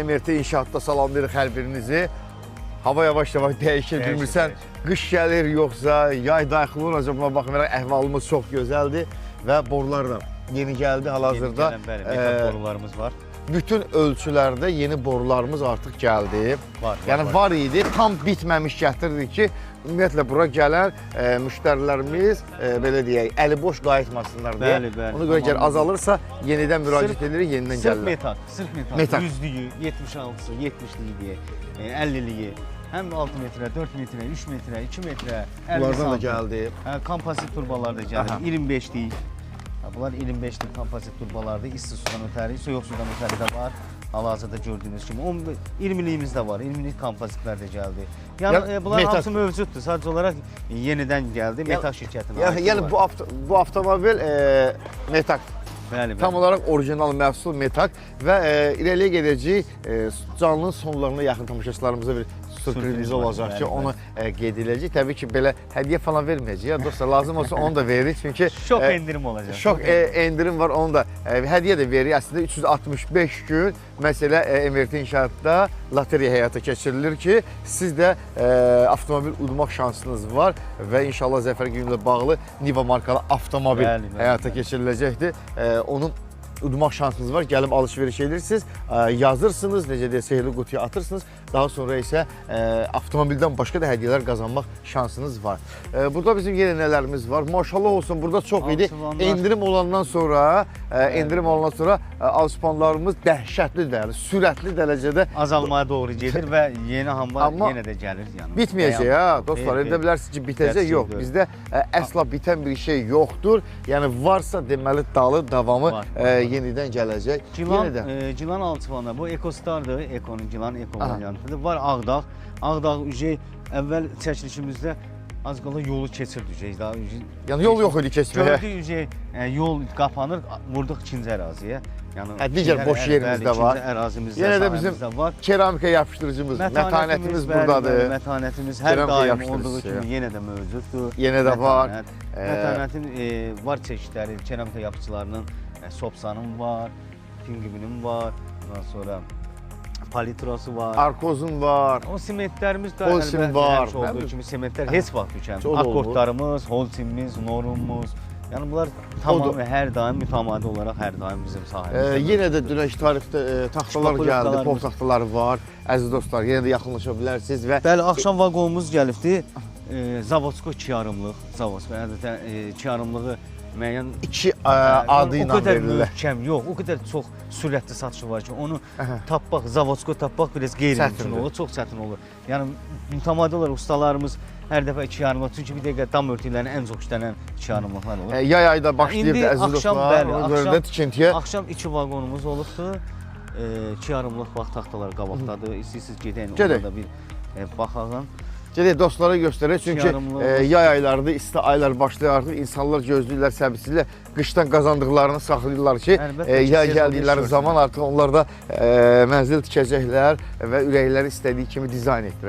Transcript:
MRT İnşaatda salamlayırıq hər birinizi. Hava yavaş-yavaş dəyişir, bilmirsən, qış gəlir yoxsa, yay daxil olacaq, buna baxmayaraq əhvalımız çox gözəldir və borular da yeni gəldi hal-hazırda. Metal borularımız var. Bütün ölçülərdə yeni borularımız artıq gəldi. Yəni var idi, tam bitməmiş gətirdik ki, ümumiyyətlə bura gələn müştərilərimiz, belə deyək, əli boş qayıtmasınlar deyə. Ona görə gəl azalırsa, yenidən müraciət edirik, yenidən gəlirlər. Sırf metal, 100-lüyü, 76-sı, 70-liyi deyək, 50-liyi, həm 6 metrə, 4 metrə, 3 metrə, 2 metrə, 50 Bunlardan da gəldi. Kompozit turbalar da gəlir, 25-lik. Bunlar 25-lik kompozit turbalardır, isti sudan ötəri, soyuq sudan ötəri də var. Hal-hazırda gördüyünüz kimi 20-liyimiz də var, 20-lik kompozitlər də gəldi. Yəni bunlar hamısı mövcuddur, sadəcə olaraq yenidən gəldi Metak şirkətinə. Yəni bu avtomobil Metak. Tam olaraq orijinal məhsul Metak və irəliyə gedəcək canlının sonlarına yaxın tamaşaçılarımıza bir sürpriz olacaq ki, onu qeyd edəcək. Təbii ki, belə hədiyyə falan verməyəcək. Dostlar, lazım olsa onu da veririk. Çünki şok endirim olacaq. Şok endirim var, onu da hədiyyə də veririk. Əslində 365 gün məsələ MRT İnşaatda loteriya həyata keçirilir ki, siz də avtomobil udmaq şansınız var və inşallah Zəfər günü ilə bağlı Niva markalı avtomobil həyata keçiriləcəkdir. Onun udmaq şansınız var, gəlib alış-veriş edirsiniz, yazırsınız, necə deyə sehirli qutuya atırsınız, daha sonra isə avtomobildən başqa da hədiyyələr qazanmaq şansınız var. Burada bizim yenə nələrimiz var, maşallah olsun, burada çox idi, endirim olandan sonra alışpanlarımız dəhşətli dərəcədə, sürətli dərəcədə azalmaya doğru gedir və yeni hambar yenə də gəlir. Bitməyəcək ha, dostlar, edə bilərsiniz ki, bitəcək, yox, bizdə əsla bitən bir şey yoxdur, yəni varsa deməli dalı, davamı yenidən gələcək. Gilan alçıvanda, bu EcoStar'dır, Eco'nun Gilan Eco variantıdır. Var Ağdağ. Ağdağ əvvəl çəkilişimizdə az qala yolu keçirdik. Yəni yol yox idi keçməyə. Gördük, yol qapanır, vurduq ikinci əraziyə. Digər boş yerimiz də var. Yenə də bizim keramika yapışdırıcımız, mətanətimiz buradadır. Mətanətimiz hər daim olduğu kimi yenə də mövcuddur. Yenə də var. Mətanətin var çeşidləri, keramika yapıcılarının Sopsanın var, Pingvinin var, ondan sonra Palitrosu var. Arkozun var. O sementlərimiz də Holcim var. Olduğu kimi sementlər heç vaxt tükənmir. Akkordlarımız, Holcimimiz, Normumuz. Yəni bunlar tamamilə hər daim mütəmadi olaraq hər daim bizim sahəmizdə. Yenə də dünəki tarixdə taxtalar gəldi, pol taxtaları var. Əziz dostlar, yenə də yaxınlaşa bilərsiniz və bəli, axşam vaqonumuz gəlibdi. Zavodsko 2 yarımlıq, Zavodsko, ədətən 2 yarımlığı müəyyən 2 adı ilə verilir. O qədər möhkəm yox, o qədər çox sürətli satışı var ki, onu tapmaq, Zavodsko tapmaq biraz qeyri-mümkün olur, çox çətin olur. Yəni mütəmadi olaraq ustalarımız hər dəfə 2 yarımlıq, çünki bir dəqiqə dam örtüklərini ən çox işlənən 2 yarımlıqlar olur. Yay ayda başlayırdı əziz dostlar. Axşam 2 vaqonumuz olubdur. 2 yarımlıq vaxt taxtalar qabaqdadır. İstəyirsiniz gedəyin, orada bir baxağın. Gedək dostlara göstərək, çünki yay aylarında, isti aylar başlayır artıq, insanlar gözləyirlər, səbirsizlə qışdan qazandıqlarını saxlayırlar ki, yay gəldikləri zaman artıq onlar da mənzil tikəcəklər və ürəkləri istədiyi kimi dizayn etdirəcəklər.